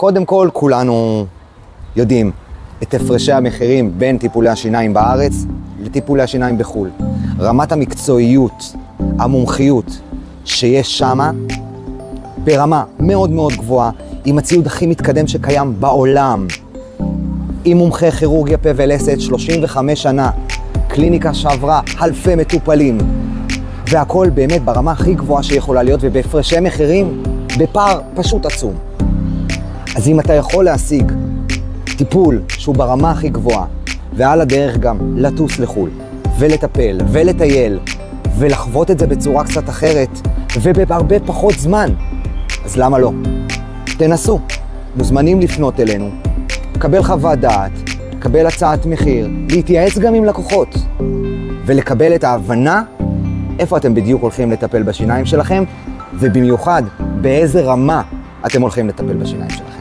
קודם כל, כולנו יודעים את הפרשי המחירים בין טיפולי השיניים בארץ לטיפולי השיניים בחו"ל. רמת המקצועיות, המומחיות שיש שמה, ברמה מאוד מאוד גבוהה, עם הציוד הכי מתקדם שקיים בעולם. עם מומחי כירורגיה פה ולסת 35 שנה, קליניקה שעברה אלפי מטופלים, והכל באמת ברמה הכי גבוהה שיכולה להיות, ובהפרשי מחירים בפער פשוט עצום. אז אם אתה יכול להשיג טיפול שהוא ברמה הכי גבוהה, ועל הדרך גם לטוס לחו"ל, ולטפל, ולטייל, ולחוות את זה בצורה קצת אחרת, ובהרבה פחות זמן, אז למה לא? תנסו. מוזמנים לפנות אלינו, לקבל חוות דעת, לקבל הצעת מחיר, להתייעץ גם עם לקוחות, ולקבל את ההבנה איפה אתם בדיוק הולכים לטפל בשיניים שלכם, ובמיוחד באיזה רמה אתם הולכים לטפל בשיניים שלכם.